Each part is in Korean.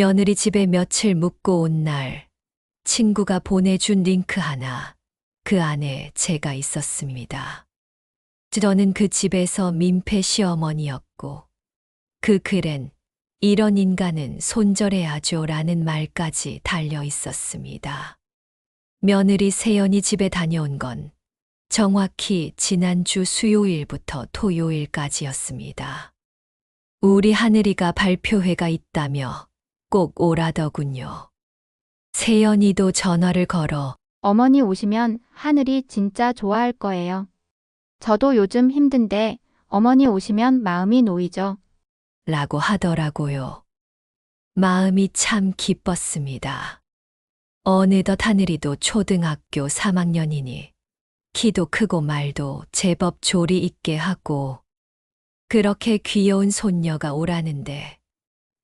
며느리 집에 며칠 묵고 온 날, 친구가 보내준 링크 하나, 그 안에 제가 있었습니다. 저는 그 집에서 민폐 시어머니였고, 그 글엔 이런 인간은 손절해야죠 라는 말까지 달려 있었습니다. 며느리 세연이 집에 다녀온 건 정확히 지난주 수요일부터 토요일까지였습니다. 우리 하늘이가 발표회가 있다며 꼭 오라더군요. 세연이도 전화를 걸어 어머니 오시면 하늘이 진짜 좋아할 거예요. 저도 요즘 힘든데 어머니 오시면 마음이 놓이죠. 라고 하더라고요. 마음이 참 기뻤습니다. 어느덧 하늘이도 초등학교 3학년이니 키도 크고 말도 제법 조리 있게 하고 그렇게 귀여운 손녀가 오라는데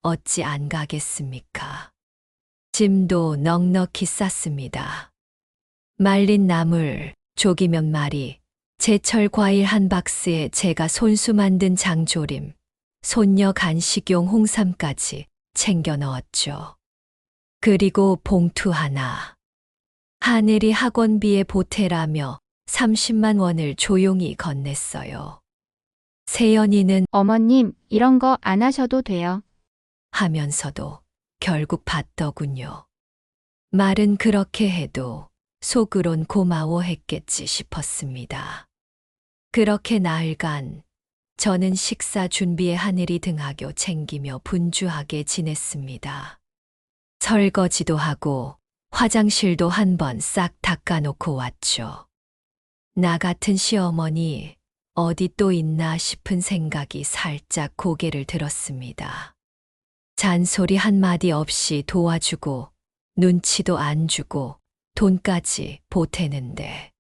어찌 안 가겠습니까? 짐도 넉넉히 쌌습니다. 말린 나물, 조기 몇 마리, 제철 과일 한 박스에 제가 손수 만든 장조림, 손녀 간식용 홍삼까지 챙겨 넣었죠. 그리고 봉투 하나. 하늘이 학원비에 보태라며 30만 원을 조용히 건넸어요. 세연이는 어머님, 이런 거 안 하셔도 돼요. 하면서도 결국 받더군요. 말은 그렇게 해도 속으론 고마워했겠지 싶었습니다. 그렇게 나흘간 저는 식사 준비에 하늘이 등하교 챙기며 분주하게 지냈습니다. 설거지도 하고 화장실도 한번 싹 닦아놓고 왔죠. 나 같은 시어머니 어디 또 있나 싶은 생각이 살짝 고개를 들었습니다. 잔소리 한마디 없이 도와주고 눈치도 안 주고 돈까지 보태는데.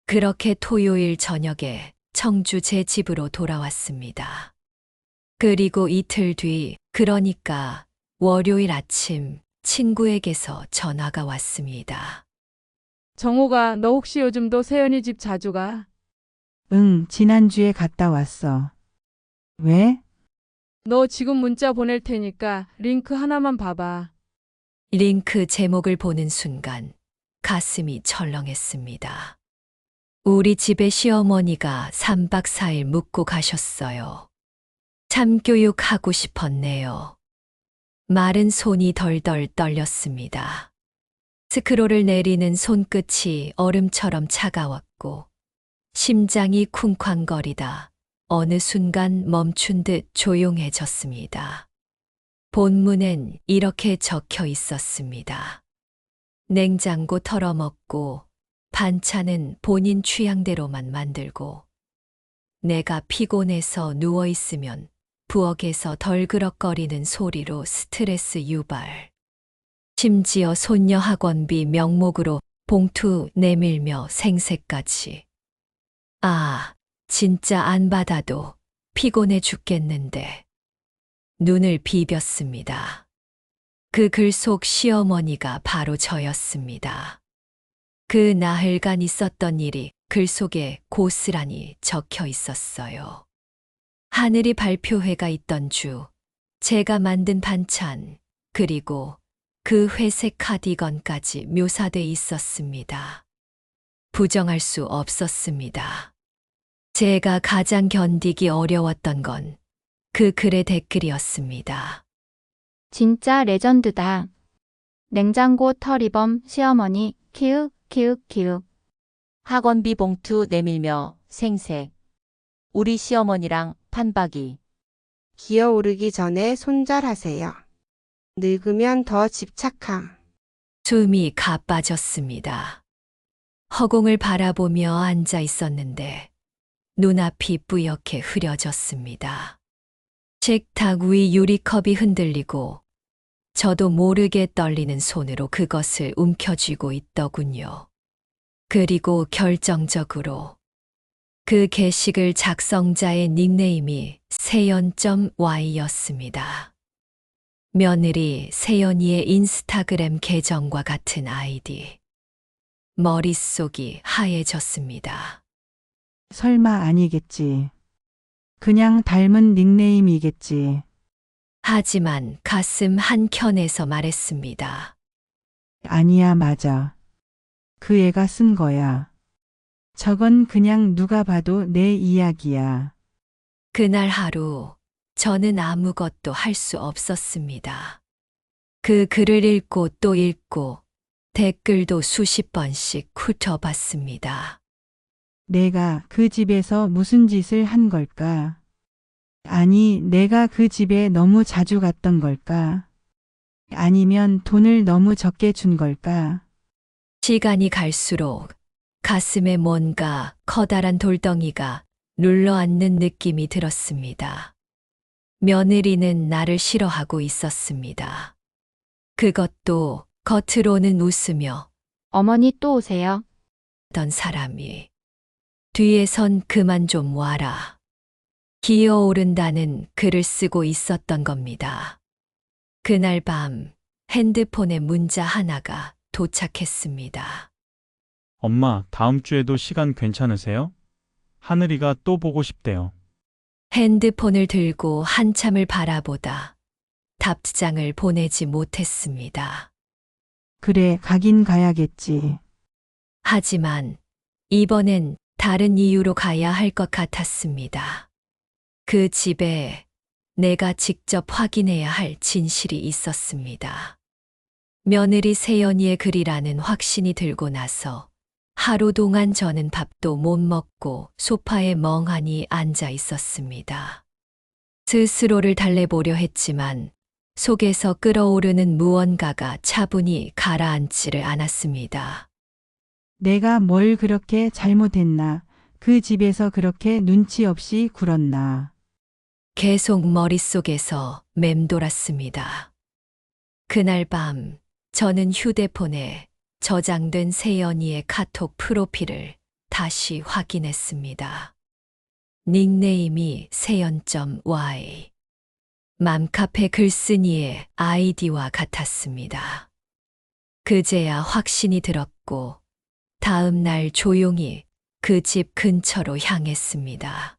그렇게 토요일 저녁에 청주 제 집으로 돌아왔습니다. 그리고 이틀 뒤, 그러니까 월요일 아침 친구에게서 전화가 왔습니다. 정호가 너 혹시 요즘도 세연이 집 자주 가? 응, 지난주에 갔다 왔어. 왜? 너 지금 문자 보낼 테니까 링크 하나만 봐봐. 링크 제목을 보는 순간 가슴이 철렁했습니다. 우리 집에 시어머니가 3박 4일 묵고 가셨어요. 참교육하고 싶었네요. 마른 손이 덜덜 떨렸습니다. 스크롤을 내리는 손끝이 얼음처럼 차가웠고 심장이 쿵쾅거리다 어느 순간 멈춘 듯 조용해졌습니다. 본문엔 이렇게 적혀 있었습니다. 냉장고 털어먹고 반찬은 본인 취향대로만 만들고 내가 피곤해서 누워있으면 부엌에서 덜그럭거리는 소리로 스트레스 유발. 심지어 손녀 학원비 명목으로 봉투 내밀며 생색까지. 아, 진짜 안 받아도 피곤해 죽겠는데. 눈을 비볐습니다. 그 글 속 시어머니가 바로 저였습니다. 그 나흘간 있었던 일이 글 속에 고스란히 적혀 있었어요. 하늘이 발표회가 있던 주, 제가 만든 반찬, 그리고 그 회색 카디건까지 묘사돼 있었습니다. 부정할 수 없었습니다. 제가 가장 견디기 어려웠던 건 그 글의 댓글이었습니다. 진짜 레전드다. 냉장고 털이범 시어머니 키읔 키읔 키읔. 학원비 봉투 내밀며 생색. 우리 시어머니랑 판박이. 기어오르기 전에 손절하세요. 늙으면 더 집착함. 숨이 가빠졌습니다. 허공을 바라보며 앉아 있었는데 눈앞이 뿌옇게 흐려졌습니다. 식탁 위 유리컵이 흔들리고 저도 모르게 떨리는 손으로 그것을 움켜쥐고 있더군요. 그리고 결정적으로 그 게시글 작성자의 닉네임이 세연.y였습니다. 며느리 세연이의 인스타그램 계정과 같은 아이디. 머릿속이 하얘졌습니다. 설마 아니겠지. 그냥 닮은 닉네임이겠지. 하지만 가슴 한켠에서 말했습니다. 아니야, 맞아. 그 애가 쓴 거야. 저건 그냥 누가 봐도 내 이야기야. 그날 하루 저는 아무것도 할 수 없었습니다. 그 글을 읽고 또 읽고 댓글도 수십 번씩 훑어봤습니다. 내가 그 집에서 무슨 짓을 한 걸까? 아니, 내가 그 집에 너무 자주 갔던 걸까? 아니면 돈을 너무 적게 준 걸까? 시간이 갈수록 가슴에 뭔가 커다란 돌덩이가 눌러앉는 느낌이 들었습니다. 며느리는 나를 싫어하고 있었습니다. 그것도 겉으로는 웃으며 어머니 또 오세요. 하던 사람이 뒤에선 그만 좀 와라. 기어오른다는 글을 쓰고 있었던 겁니다. 그날 밤 핸드폰에 문자 하나가 도착했습니다. 엄마, 다음 주에도 시간 괜찮으세요? 하늘이가 또 보고 싶대요. 핸드폰을 들고 한참을 바라보다 답장을 보내지 못했습니다. 그래, 가긴 가야겠지. 하지만 이번엔 다른 이유로 가야 할 것 같았습니다. 그 집에 내가 직접 확인해야 할 진실이 있었습니다. 며느리 세연이의 글이라는 확신이 들고 나서 하루 동안 저는 밥도 못 먹고 소파에 멍하니 앉아 있었습니다. 스스로를 달래보려 했지만 속에서 끓어오르는 무언가가 차분히 가라앉지를 않았습니다. 내가 뭘 그렇게 잘못했나? 그 집에서 그렇게 눈치 없이 굴었나? 계속 머릿속에서 맴돌았습니다. 그날 밤 저는 휴대폰에 저장된 세연이의 카톡 프로필을 다시 확인했습니다. 닉네임이 세연.y. 맘카페 글쓴이의 아이디와 같았습니다. 그제야 확신이 들었고 다음 날 조용히 그 집 근처로 향했습니다.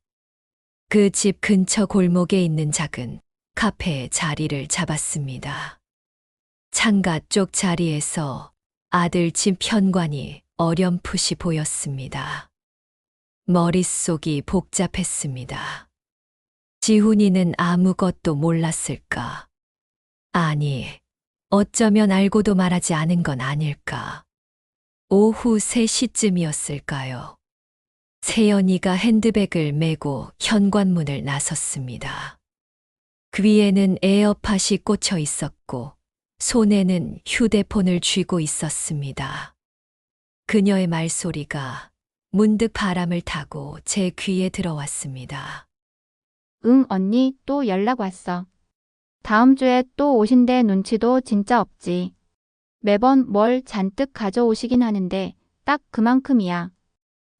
그 집 근처 골목에 있는 작은 카페에 자리를 잡았습니다. 창가 쪽 자리에서 아들 집 현관이 어렴풋이 보였습니다. 머릿속이 복잡했습니다. 지훈이는 아무것도 몰랐을까? 아니, 어쩌면 알고도 말하지 않은 건 아닐까? 오후 3시쯤이었을까요? 세연이가 핸드백을 메고 현관문을 나섰습니다. 귀에는 에어팟이 꽂혀 있었고 손에는 휴대폰을 쥐고 있었습니다. 그녀의 말소리가 문득 바람을 타고 제 귀에 들어왔습니다. 응, 언니 또 연락 왔어. 다음 주에 또 오신대. 눈치도 진짜 없지. 매번 뭘 잔뜩 가져오시긴 하는데 딱 그만큼이야.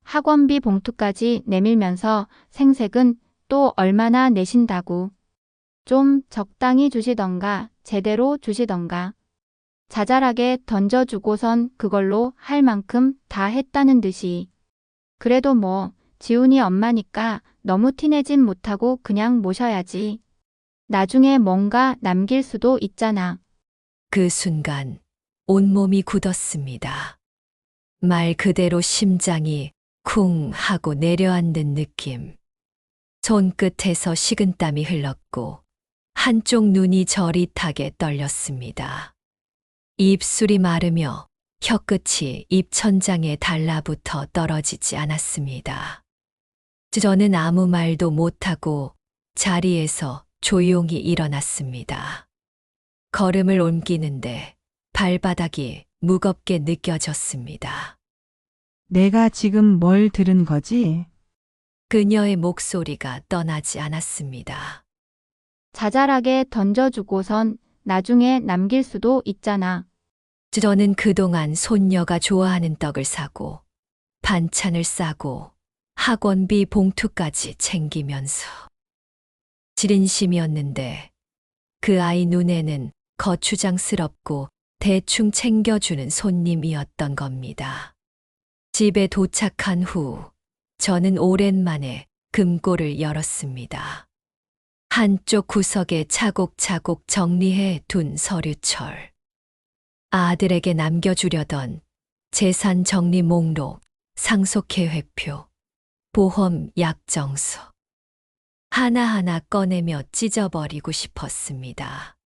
학원비 봉투까지 내밀면서 생색은 또 얼마나 내신다고. 좀 적당히 주시던가 제대로 주시던가. 자잘하게 던져주고선 그걸로 할 만큼 다 했다는 듯이. 그래도 뭐 지훈이 엄마니까 너무 티내진 못하고 그냥 모셔야지. 나중에 뭔가 남길 수도 있잖아. 그 순간 온몸이 굳었습니다. 말 그대로 심장이 쿵 하고 내려앉는 느낌. 손끝에서 식은땀이 흘렀고 한쪽 눈이 저릿하게 떨렸습니다. 입술이 마르며 혀끝이 입천장에 달라붙어 떨어지지 않았습니다. 저는 아무 말도 못하고 자리에서 조용히 일어났습니다. 걸음을 옮기는데 발바닥이 무겁게 느껴졌습니다. 내가 지금 뭘 들은 거지? 그녀의 목소리가 떠나지 않았습니다. 자잘하게 던져주고선 나중에 남길 수도 있잖아. 저는 그동안 손녀가 좋아하는 떡을 사고 반찬을 싸고 학원비 봉투까지 챙기면서 지린심이었는데 그 아이 눈에는 거추장스럽고 대충 챙겨주는 손님이었던 겁니다. 집에 도착한 후 저는 오랜만에 금고를 열었습니다. 한쪽 구석에 차곡차곡 정리해 둔 서류철. 아들에게 남겨주려던 재산 정리 목록, 상속계획표, 보험 약정서. 하나하나 꺼내며 찢어버리고 싶었습니다.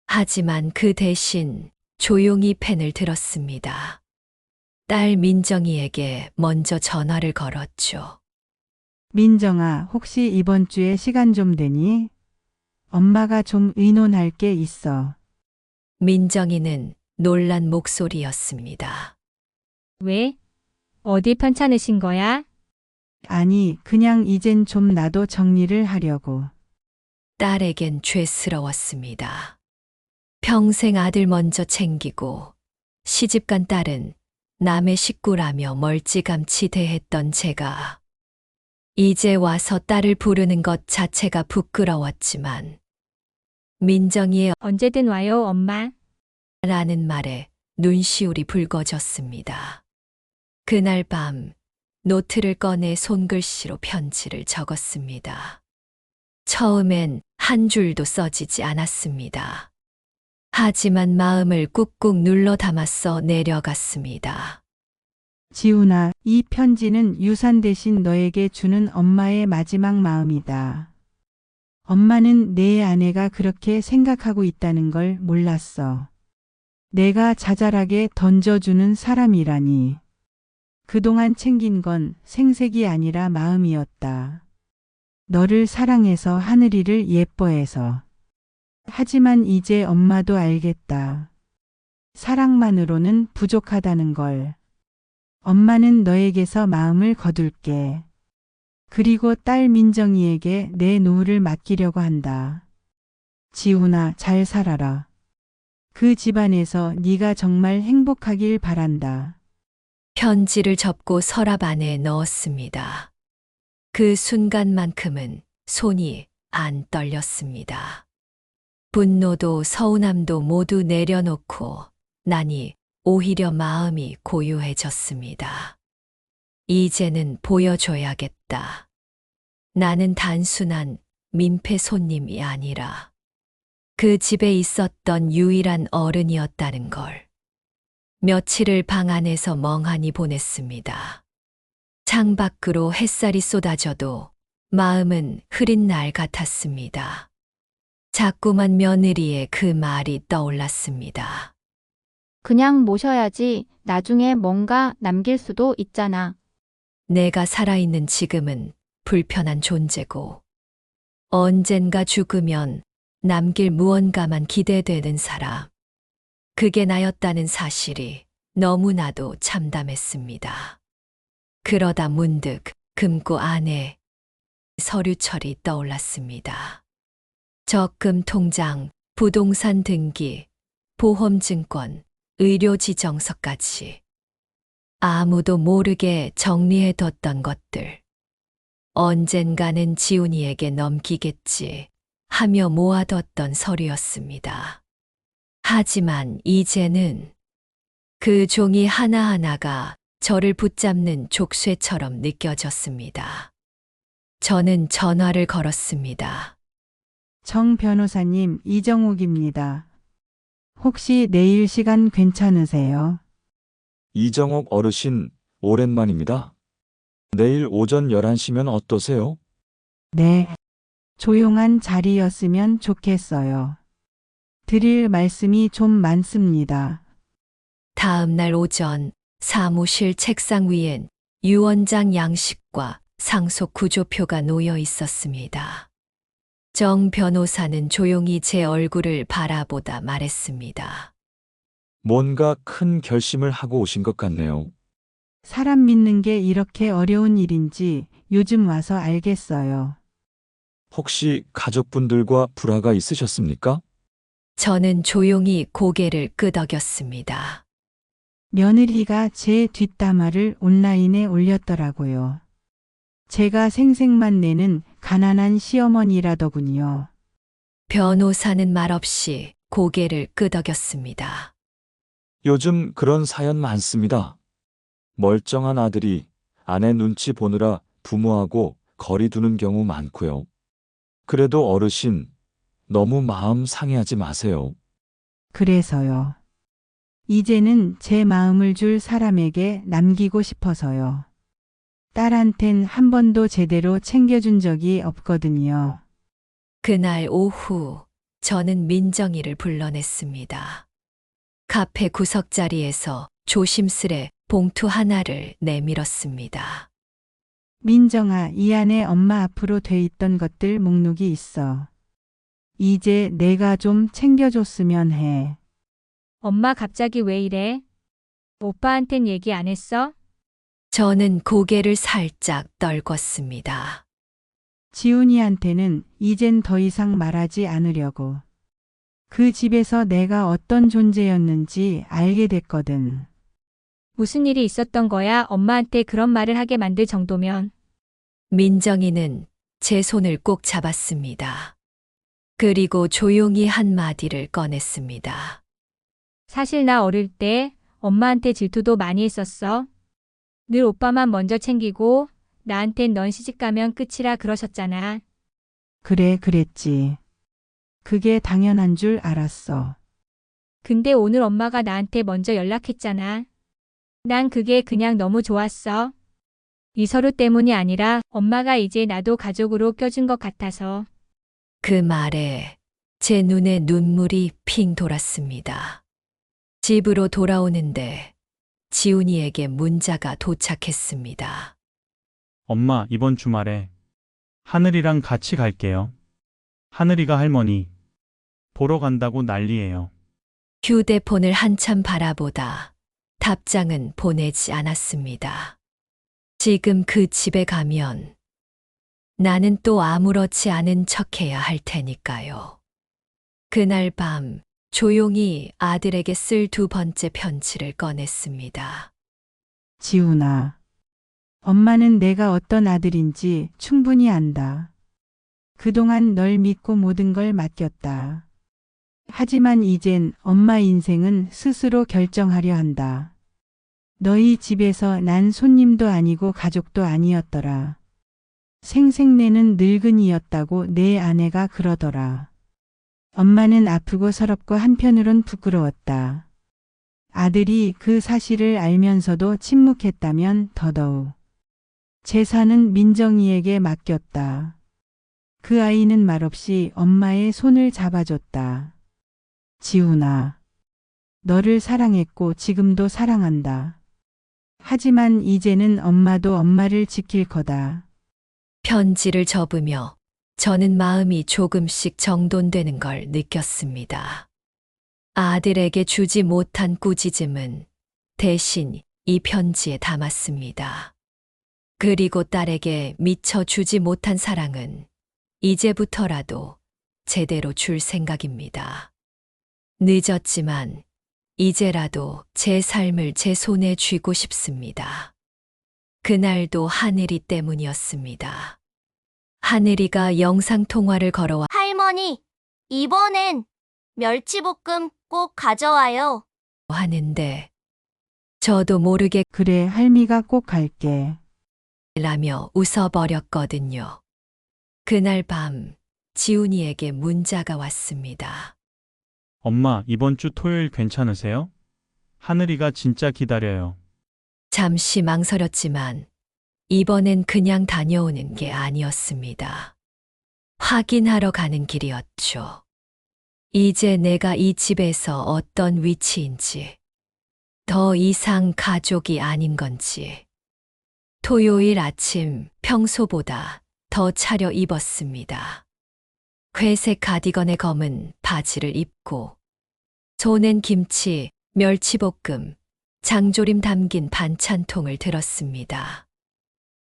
하지만 그 대신 조용히 펜을 들었습니다. 딸 민정이에게 먼저 전화를 걸었죠. 민정아, 혹시 이번 주에 시간 좀 되니? 엄마가 좀 의논할 게 있어. 민정이는 놀란 목소리였습니다. 왜? 어디 편찮으신 거야? 아니, 그냥 이젠 좀 나도 정리를 하려고. 딸에겐 죄스러웠습니다. 평생 아들 먼저 챙기고 시집간 딸은 남의 식구라며 멀찌감치 대했던 제가 이제 와서 딸을 부르는 것 자체가 부끄러웠지만 민정이의 언제든 와요, 엄마. 라는 말에 눈시울이 붉어졌습니다. 그날 밤 노트를 꺼내 손글씨로 편지를 적었습니다. 처음엔 한 줄도 써지지 않았습니다. 하지만 마음을 꾹꾹 눌러 담았어 내려갔습니다. 지훈아, 이 편지는 유산 대신 너에게 주는 엄마의 마지막 마음이다. 엄마는 내 아내가 그렇게 생각하고 있다는 걸 몰랐어. 내가 자잘하게 던져주는 사람이라니. 그동안 챙긴 건 생색이 아니라 마음이었다. 너를 사랑해서 하늘이를 예뻐해서. 하지만 이제 엄마도 알겠다. 사랑만으로는 부족하다는 걸. 엄마는 너에게서 마음을 거둘게. 그리고 딸 민정이에게 내 노후를 맡기려고 한다. 지훈아, 잘 살아라. 그 집안에서 네가 정말 행복하길 바란다. 편지를 접고 서랍 안에 넣었습니다. 그 순간만큼은 손이 안 떨렸습니다. 분노도 서운함도 모두 내려놓고 나니 오히려 마음이 고요해졌습니다. 이제는 보여줘야겠다. 나는 단순한 민폐 손님이 아니라 그 집에 있었던 유일한 어른이었다는 걸. 며칠을 방 안에서 멍하니 보냈습니다. 창밖으로 햇살이 쏟아져도 마음은 흐린 날 같았습니다. 자꾸만 며느리의 그 말이 떠올랐습니다. 그냥 모셔야지. 나중에 뭔가 남길 수도 있잖아. 내가 살아있는 지금은 불편한 존재고 언젠가 죽으면 남길 무언가만 기대되는 사람. 그게 나였다는 사실이 너무나도 참담했습니다. 그러다 문득 금고 안에 서류철이 떠올랐습니다. 적금 통장, 부동산 등기, 보험증권, 의료지정서까지 아무도 모르게 정리해뒀던 것들. 언젠가는 지훈이에게 넘기겠지 하며 모아뒀던 서류였습니다. 하지만 이제는 그 종이 하나하나가 저를 붙잡는 족쇄처럼 느껴졌습니다. 저는 전화를 걸었습니다. 정 변호사님, 이정욱입니다. 혹시 내일 시간 괜찮으세요? 이정옥 어르신, 오랜만입니다. 내일 오전 11시면 어떠세요? 네. 조용한 자리였으면 좋겠어요. 드릴 말씀이 좀 많습니다. 다음 날 오전 사무실 책상 위엔 유언장 양식과 상속 구조표가 놓여 있었습니다. 정 변호사는 조용히 제 얼굴을 바라보다 말했습니다. 뭔가 큰 결심을 하고 오신 것 같네요. 사람 믿는 게 이렇게 어려운 일인지 요즘 와서 알겠어요. 혹시 가족분들과 불화가 있으셨습니까? 저는 조용히 고개를 끄덕였습니다. 며느리가 제 뒷담화를 온라인에 올렸더라고요. 제가 생색만 내는 가난한 시어머니라더군요. 변호사는 말없이 고개를 끄덕였습니다. 요즘 그런 사연 많습니다. 멀쩡한 아들이 아내 눈치 보느라 부모하고 거리 두는 경우 많고요. 그래도 어르신, 너무 마음 상해하지 마세요. 그래서요. 이제는 제 마음을 줄 사람에게 남기고 싶어서요. 딸한텐 한 번도 제대로 챙겨준 적이 없거든요. 그날 오후 저는 민정이를 불러냈습니다. 카페 구석자리에서 조심스레 봉투 하나를 내밀었습니다. 민정아, 이 안에 엄마 앞으로 돼 있던 것들 목록이 있어. 이제 내가 좀 챙겨줬으면 해. 엄마 갑자기 왜 이래? 오빠한텐 얘기 안 했어? 저는 고개를 살짝 떨궜습니다. 지훈이한테는 이젠 더 이상 말하지 않으려고. 그 집에서 내가 어떤 존재였는지 알게 됐거든. 무슨 일이 있었던 거야? 엄마한테 그런 말을 하게 만들 정도면. 민정이는 제 손을 꼭 잡았습니다. 그리고 조용히 한마디를 꺼냈습니다. 사실 나 어릴 때 엄마한테 질투도 많이 했었어. 늘 오빠만 먼저 챙기고 나한텐 넌 시집가면 끝이라 그러셨잖아. 그래, 그랬지. 그게 당연한 줄 알았어. 근데 오늘 엄마가 나한테 먼저 연락했잖아. 난 그게 그냥 너무 좋았어. 이서루 때문이 아니라 엄마가 이제 나도 가족으로 껴준 것 같아서. 그 말에 제 눈에 눈물이 핑 돌았습니다. 집으로 돌아오는데 지훈이에게 문자가 도착했습니다. 엄마, 이번 주말에 하늘이랑 같이 갈게요. 하늘이가 할머니 보러 간다고 난리예요. 휴대폰을 한참 바라보다 답장은 보내지 않았습니다. 지금 그 집에 가면 나는 또 아무렇지 않은 척해야 할 테니까요. 그날 밤 조용히 아들에게 쓸 두 번째 편지를 꺼냈습니다. 지훈아, 엄마는 내가 어떤 아들인지 충분히 안다. 그동안 널 믿고 모든 걸 맡겼다. 하지만 이젠 엄마 인생은 스스로 결정하려 한다. 너희 집에서 난 손님도 아니고 가족도 아니었더라. 생색내는 늙은이였다고 내 아내가 그러더라. 엄마는 아프고 서럽고 한편으론 부끄러웠다. 아들이 그 사실을 알면서도 침묵했다면 더더욱. 재산은 민정이에게 맡겼다. 그 아이는 말없이 엄마의 손을 잡아줬다. 지훈아, 너를 사랑했고 지금도 사랑한다. 하지만 이제는 엄마도 엄마를 지킬 거다. 편지를 접으며 저는 마음이 조금씩 정돈되는 걸 느꼈습니다. 아들에게 주지 못한 꾸짖음은 대신 이 편지에 담았습니다. 그리고 딸에게 미처 주지 못한 사랑은 이제부터라도 제대로 줄 생각입니다. 늦었지만 이제라도 제 삶을 제 손에 쥐고 싶습니다. 그날도 하늘이 때문이었습니다. 하늘이가 영상통화를 걸어와 할머니, 이번엔 멸치볶음 꼭 가져와요. 하는데 저도 모르게 그래, 할미가 꼭 갈게. 라며 웃어버렸거든요. 그날 밤 지훈이에게 문자가 왔습니다. 엄마, 이번 주 토요일 괜찮으세요? 하늘이가 진짜 기다려요. 잠시 망설였지만 이번엔 그냥 다녀오는 게 아니었습니다. 확인하러 가는 길이었죠. 이제 내가 이 집에서 어떤 위치인지, 더 이상 가족이 아닌 건지. 토요일 아침 평소보다 더 차려 입었습니다. 회색 가디건에 검은 바지를 입고 손엔 김치, 멸치볶음, 장조림 담긴 반찬통을 들었습니다.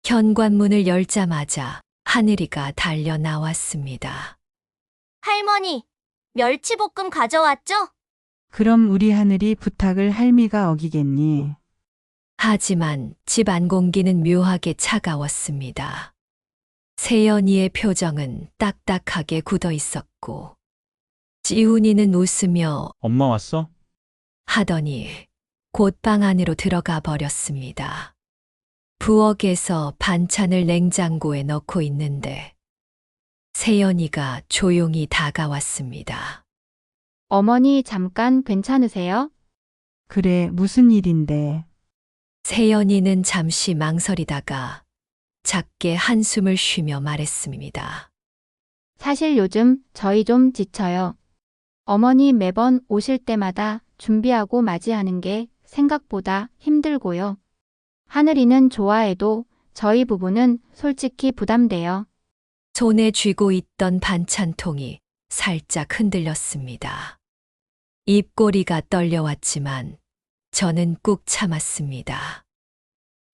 현관문을 열자마자 하늘이가 달려 나왔습니다. 할머니, 멸치볶음 가져왔죠? 그럼 우리 하늘이 부탁을 할미가 어기겠니? 하지만 집 안 공기는 묘하게 차가웠습니다. 세연이의 표정은 딱딱하게 굳어 있었고 지훈이는 웃으며 엄마 왔어? 하더니 곧 방 안으로 들어가 버렸습니다. 부엌에서 반찬을 냉장고에 넣고 있는데 세연이가 조용히 다가왔습니다. 어머니 잠깐 괜찮으세요? 그래, 무슨 일인데? 세연이는 잠시 망설이다가 작게 한숨을 쉬며 말했습니다. 사실 요즘 저희 좀 지쳐요. 어머니 매번 오실 때마다 준비하고 맞이하는 게 생각보다 힘들고요. 하늘이는 좋아해도 저희 부부는 솔직히 부담돼요. 손에 쥐고 있던 반찬통이 살짝 흔들렸습니다. 입꼬리가 떨려왔지만 저는 꾹 참았습니다.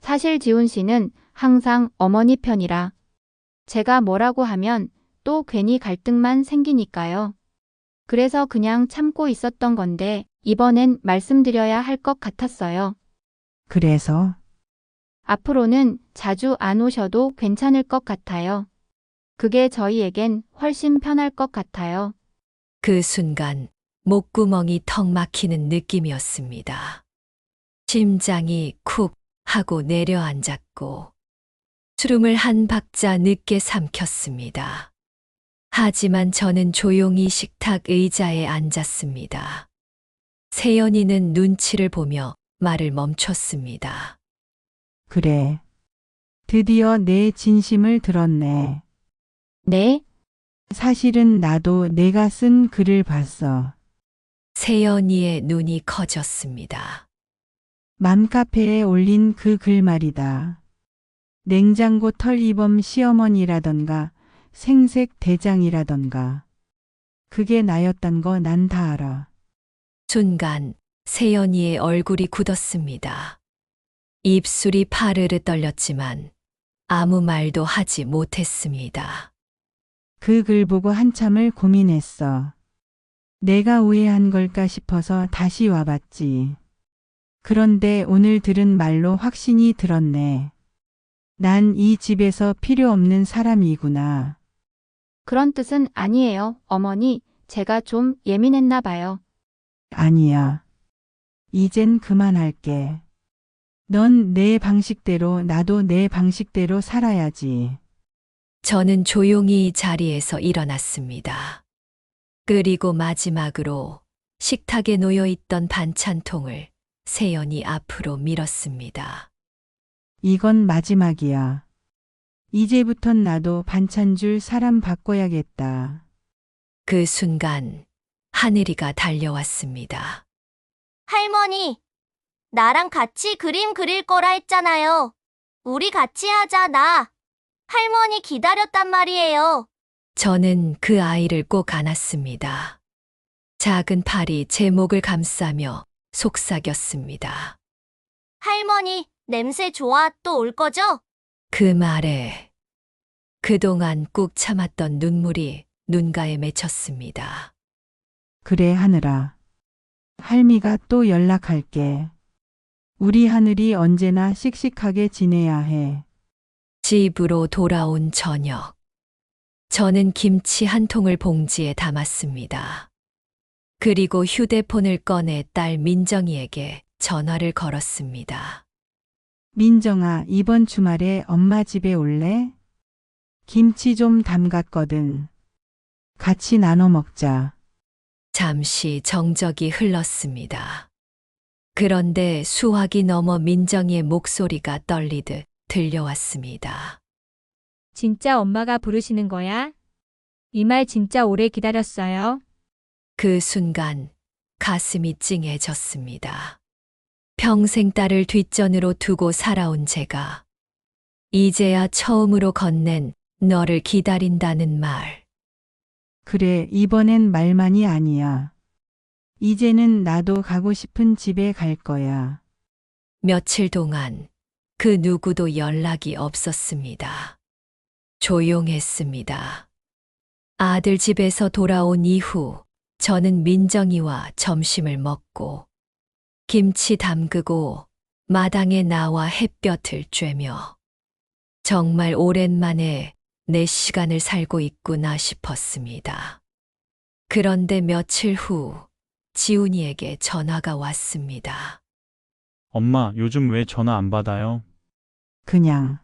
사실 지훈 씨는 항상 어머니 편이라 제가 뭐라고 하면 또 괜히 갈등만 생기니까요. 그래서 그냥 참고 있었던 건데 이번엔 말씀드려야 할 것 같았어요. 그래서 앞으로는 자주 안 오셔도 괜찮을 것 같아요. 그게 저희에겐 훨씬 편할 것 같아요. 그 순간 목구멍이 턱 막히는 느낌이었습니다. 심장이 쿡 하고 내려앉았고 주름을 한 박자 늦게 삼켰습니다. 하지만 저는 조용히 식탁 의자에 앉았습니다. 세연이는 눈치를 보며 말을 멈췄습니다. 그래. 드디어 내 진심을 들었네. 네? 사실은 나도 내가 쓴 글을 봤어. 세연이의 눈이 커졌습니다. 맘카페에 올린 그 글 말이다. 냉장고 털이범 시어머니라던가 생색 대장이라던가. 그게 나였단 거 난 다 알아. 순간 세연이의 얼굴이 굳었습니다. 입술이 파르르 떨렸지만 아무 말도 하지 못했습니다. 그 글 보고 한참을 고민했어. 내가 오해한 걸까 싶어서 다시 와봤지. 그런데 오늘 들은 말로 확신이 들었네. 난 이 집에서 필요 없는 사람이구나. 그런 뜻은 아니에요, 어머니. 제가 좀 예민했나 봐요. 아니야. 이젠 그만할게. 넌 내 방식대로 나도 내 방식대로 살아야지. 저는 조용히 자리에서 일어났습니다. 그리고 마지막으로 식탁에 놓여 있던 반찬통을 세연이 앞으로 밀었습니다. 이건 마지막이야. 이제부턴 나도 반찬 줄 사람 바꿔야겠다. 그 순간 하늘이가 달려왔습니다. 할머니, 나랑 같이 그림 그릴 거라 했잖아요. 우리 같이 하자, 나. 할머니 기다렸단 말이에요. 저는 그 아이를 꼭 안았습니다. 작은 팔이 제 목을 감싸며 속삭였습니다. 할머니, 냄새 좋아, 또 올 거죠? 그 말에 그동안 꾹 참았던 눈물이 눈가에 맺혔습니다. 그래, 하늘아. 할미가 또 연락할게. 우리 하늘이 언제나 씩씩하게 지내야 해. 집으로 돌아온 저녁. 저는 김치 한 통을 봉지에 담았습니다. 그리고 휴대폰을 꺼내 딸 민정이에게 전화를 걸었습니다. 민정아, 이번 주말에 엄마 집에 올래? 김치 좀 담갔거든. 같이 나눠 먹자. 잠시 정적이 흘렀습니다. 그런데 수화기 넘어 민정이의 목소리가 떨리듯 들려왔습니다. 진짜 엄마가 부르시는 거야? 이 말 진짜 오래 기다렸어요. 그 순간 가슴이 찡해졌습니다. 평생 딸을 뒷전으로 두고 살아온 제가 이제야 처음으로 건넨 너를 기다린다는 말. 그래, 이번엔 말만이 아니야. 이제는 나도 가고 싶은 집에 갈 거야. 며칠 동안 그 누구도 연락이 없었습니다. 조용했습니다. 아들 집에서 돌아온 이후 저는 민정이와 점심을 먹고 김치 담그고 마당에 나와 햇볕을 쬐며 정말 오랜만에 내 시간을 살고 있구나 싶었습니다. 그런데 며칠 후 지훈이에게 전화가 왔습니다. 엄마, 요즘 왜 전화 안 받아요? 그냥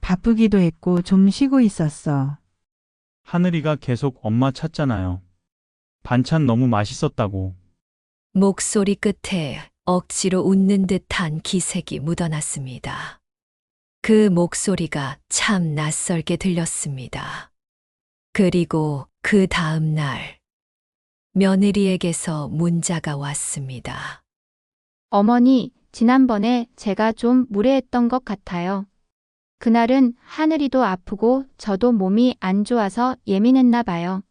바쁘기도 했고 좀 쉬고 있었어. 하늘이가 계속 엄마 찾잖아요. 반찬 너무 맛있었다고. 목소리 끝에 억지로 웃는 듯한 기색이 묻어났습니다. 그 목소리가 참 낯설게 들렸습니다. 그리고 그 다음 날, 며느리에게서 문자가 왔습니다. 어머니, 지난번에 제가 좀 무례했던 것 같아요. 그날은 하늘이도 아프고 저도 몸이 안 좋아서 예민했나 봐요.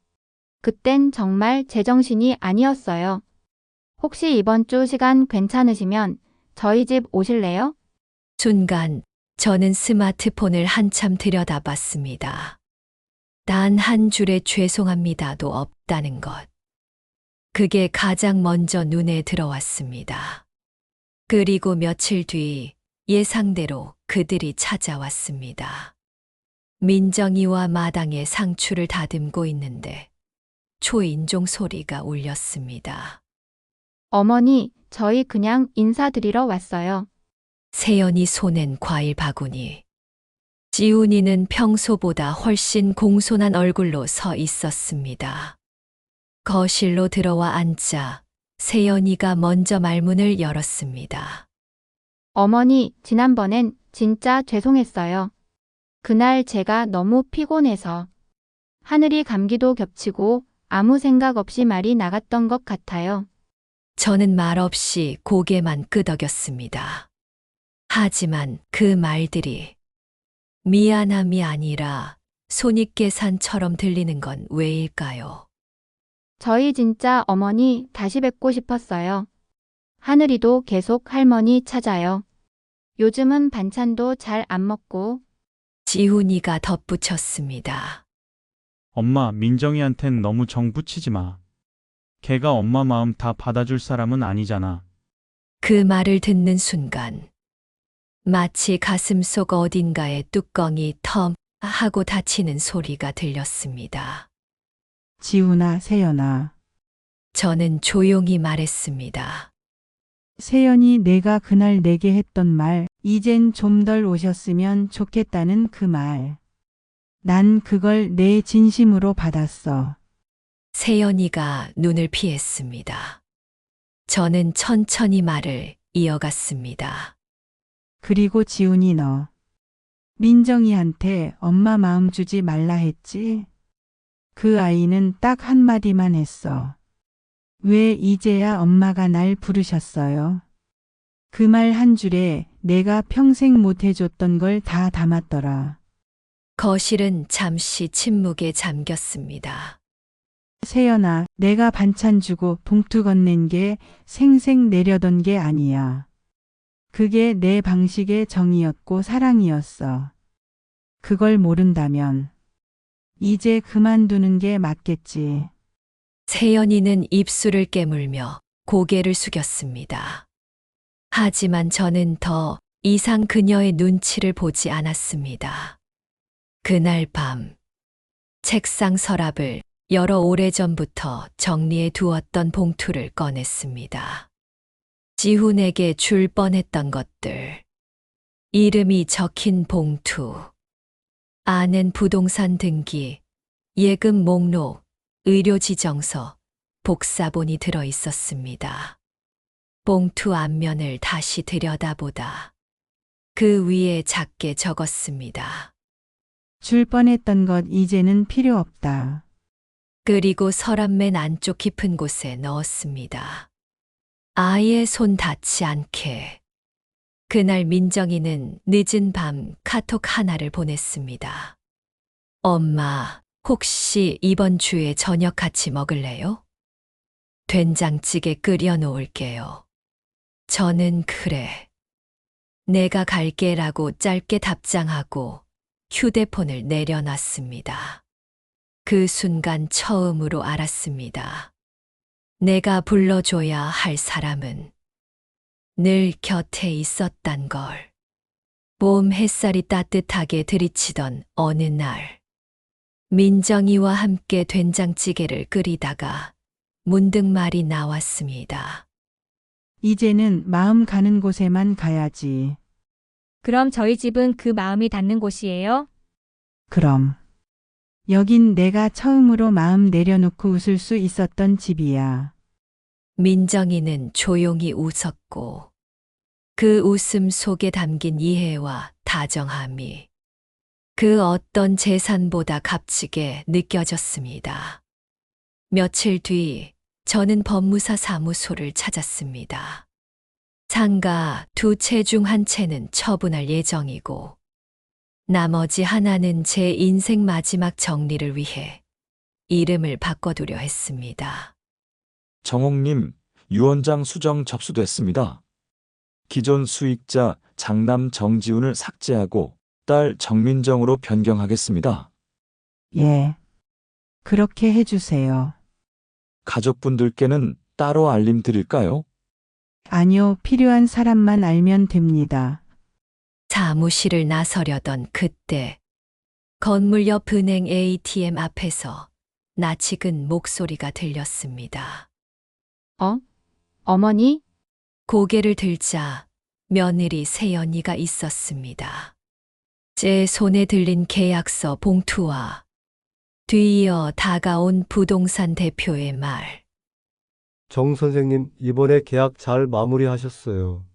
그땐 정말 제정신이 아니었어요. 혹시 이번 주 시간 괜찮으시면 저희 집 오실래요? 순간 저는 스마트폰을 한참 들여다봤습니다. 단 한 줄의 죄송합니다도 없다는 것. 그게 가장 먼저 눈에 들어왔습니다. 그리고 며칠 뒤 예상대로 그들이 찾아왔습니다. 민정이와 마당에 상추를 다듬고 있는데 초인종 소리가 울렸습니다. 어머니, 저희 그냥 인사드리러 왔어요. 세연이 손엔 과일 바구니. 지훈이는 평소보다 훨씬 공손한 얼굴로 서 있었습니다. 거실로 들어와 앉자 세연이가 먼저 말문을 열었습니다. 어머니, 지난번엔 진짜 죄송했어요. 그날 제가 너무 피곤해서 하늘이 감기도 겹치고 아무 생각 없이 말이 나갔던 것 같아요. 저는 말없이 고개만 끄덕였습니다. 하지만 그 말들이 미안함이 아니라 손익계산처럼 들리는 건 왜일까요? 저희 진짜 어머니 다시 뵙고 싶었어요. 하늘이도 계속 할머니 찾아요. 요즘은 반찬도 잘 안 먹고. 지훈이가 덧붙였습니다. 엄마, 민정이한텐 너무 정 붙이지 마. 걔가 엄마 마음 다 받아줄 사람은 아니잖아. 그 말을 듣는 순간 마치 가슴속 어딘가에 뚜껑이 텀 하고 닫히는 소리가 들렸습니다. 지훈아, 세연아. 저는 조용히 말했습니다. 세연이 내가 그날 내게 했던 말, 이젠 좀 덜 오셨으면 좋겠다는 그 말. 난 그걸 내 진심으로 받았어. 세연이가 눈을 피했습니다. 저는 천천히 말을 이어갔습니다. 그리고 지훈이 너. 민정이한테 엄마 마음 주지 말라 했지? 그 아이는 딱 한마디만 했어. 왜 이제야 엄마가 날 부르셨어요? 그 말 한 줄에 내가 평생 못 해줬던 걸 다 담았더라. 거실은 잠시 침묵에 잠겼습니다. 세연아, 내가 반찬 주고 봉투 건넨 게 생색 내려던 게 아니야. 그게 내 방식의 정이었고 사랑이었어. 그걸 모른다면 이제 그만두는 게 맞겠지. 세연이는 입술을 깨물며 고개를 숙였습니다. 하지만 저는 더 이상 그녀의 눈치를 보지 않았습니다. 그날 밤 책상 서랍을 열어 오래전부터 정리해 두었던 봉투를 꺼냈습니다. 지훈에게 줄 뻔했던 것들. 이름이 적힌 봉투. 안엔 부동산 등기, 예금 목록, 의료지정서, 복사본이 들어 있었습니다. 봉투 앞면을 다시 들여다보다 그 위에 작게 적었습니다. 줄 뻔했던 것 이제는 필요 없다. 그리고 서랍 맨 안쪽 깊은 곳에 넣었습니다. 아이의 손 닿지 않게. 그날 민정이는 늦은 밤 카톡 하나를 보냈습니다. 엄마, 혹시 이번 주에 저녁 같이 먹을래요? 된장찌개 끓여 놓을게요. 저는 그래. 내가 갈게라고 짧게 답장하고 휴대폰을 내려놨습니다. 그 순간 처음으로 알았습니다. 내가 불러줘야 할 사람은 늘 곁에 있었단 걸. 봄 햇살이 따뜻하게 들이치던 어느 날, 민정이와 함께 된장찌개를 끓이다가 문득 말이 나왔습니다. 이제는 마음 가는 곳에만 가야지. 그럼 저희 집은 그 마음이 닿는 곳이에요? 그럼. 여긴 내가 처음으로 마음 내려놓고 웃을 수 있었던 집이야. 민정이는 조용히 웃었고 그 웃음 속에 담긴 이해와 다정함이 그 어떤 재산보다 값지게 느껴졌습니다. 며칠 뒤 저는 법무사 사무소를 찾았습니다. 상가 2채 중 1채는 처분할 예정이고 나머지 하나는 제 인생 마지막 정리를 위해 이름을 바꿔두려 했습니다. 정옥님, 유언장 수정 접수됐습니다. 기존 수익자 장남 정지훈을 삭제하고 딸 정민정으로 변경하겠습니다. 예. 그렇게 해주세요. 가족분들께는 따로 알림 드릴까요? 아니요, 필요한 사람만 알면 됩니다. 사무실을 나서려던 그때 건물 옆 은행 ATM 앞에서 낯익은 목소리가 들렸습니다. 어머니? 고개를 들자 며느리 세연이가 있었습니다. 제 손에 들린 계약서 봉투와 뒤이어 다가온 부동산 대표의 말. 정 선생님, 이번에 계약 잘 마무리하셨어요.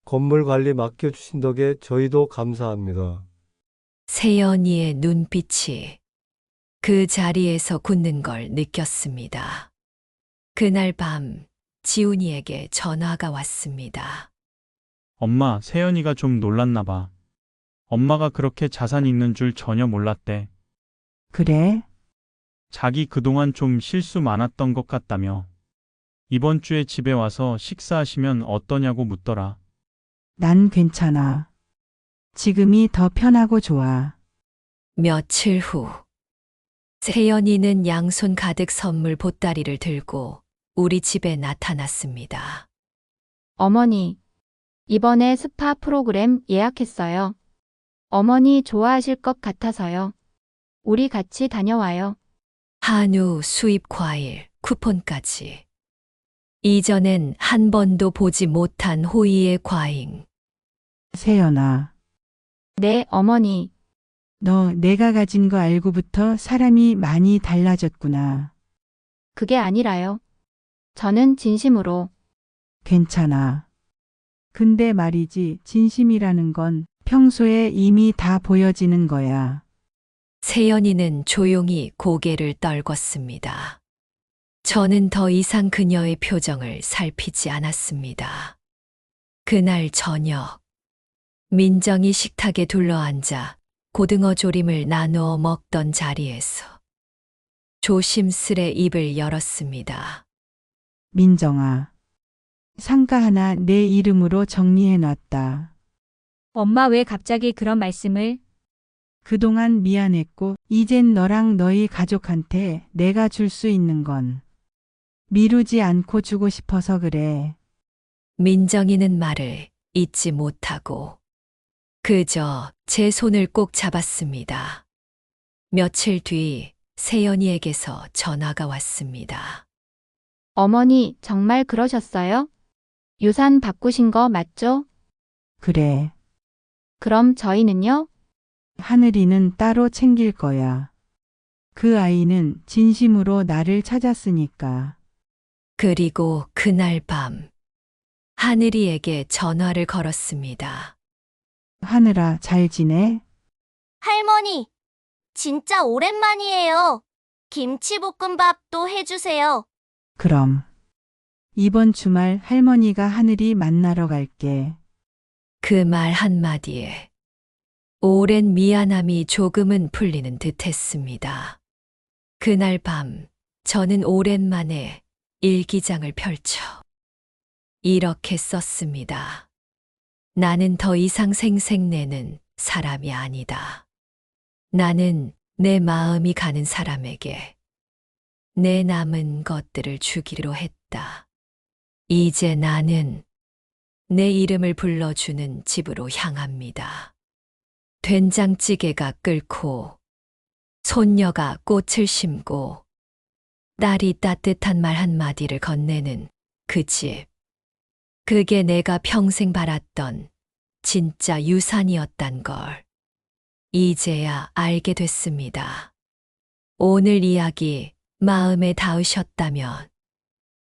건물 관리 맡겨주신 덕에 저희도 감사합니다. 세연이의 눈빛이 그 자리에서 굳는 걸 느꼈습니다. 그날 밤 지훈이에게 전화가 왔습니다. 엄마, 세연이가 좀 놀랐나 봐. 엄마가 그렇게 자산이 있는 줄 전혀 몰랐대. 그래? 자기 그동안 좀 실수 많았던 것 같다며. 이번 주에 집에 와서 식사하시면 어떠냐고 묻더라. 난 괜찮아. 지금이 더 편하고 좋아. 며칠 후 세연이는 양손 가득 선물 보따리를 들고 우리 집에 나타났습니다. 어머니, 이번에 스파 프로그램 예약했어요. 어머니 좋아하실 것 같아서요. 우리 같이 다녀와요. 한우, 수입 과일, 쿠폰까지. 이전엔 한 번도 보지 못한 호의의 과잉. 세연아, 네, 어머니. 너 내가 가진 거 알고부터 사람이 많이 달라졌구나. 그게 아니라요. 저는 진심으로. 괜찮아. 근데 말이지, 진심이라는 건 평소에 이미 다 보여지는 거야. 세연이는 조용히 고개를 떨궜습니다. 저는 더 이상 그녀의 표정을 살피지 않았습니다. 그날 저녁, 민정이 식탁에 둘러앉아 고등어 조림을 나누어 먹던 자리에서 조심스레 입을 열었습니다. 민정아, 상가 하나 내 이름으로 정리해놨다. 엄마 왜 갑자기 그런 말씀을? 그동안 미안했고, 이젠 너랑 너희 가족한테 내가 줄 수 있는 건 미루지 않고 주고 싶어서 그래. 민정이는 말을 잇지 못하고 그저 제 손을 꼭 잡았습니다. 며칠 뒤 세연이에게서 전화가 왔습니다. 어머니, 정말 그러셨어요? 유산 바꾸신 거 맞죠? 그래. 그럼 저희는요? 하늘이는 따로 챙길 거야. 그 아이는 진심으로 나를 찾았으니까. 그리고 그날 밤 하늘이에게 전화를 걸었습니다. 하늘아, 잘 지내? 할머니, 진짜 오랜만이에요. 김치볶음밥도 해주세요. 그럼. 이번 주말 할머니가 하늘이 만나러 갈게. 그 말 한마디에 오랜 미안함이 조금은 풀리는 듯했습니다. 그날 밤 저는 오랜만에 일기장을 펼쳐 이렇게 썼습니다. 나는 더 이상 생색내는 사람이 아니다. 나는 내 마음이 가는 사람에게 내 남은 것들을 주기로 했다. 이제 나는 내 이름을 불러주는 집으로 향합니다. 된장찌개가 끓고 손녀가 꽃을 심고 딸이 따뜻한 말 한마디를 건네는 그 집. 그게 내가 평생 바랐던 진짜 유산이었단 걸 이제야 알게 됐습니다. 오늘 이야기 마음에 닿으셨다면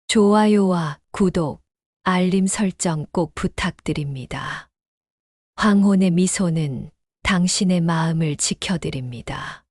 좋아요와 구독, 알림 설정 꼭 부탁드립니다. 황혼의 미소는 당신의 마음을 지켜드립니다.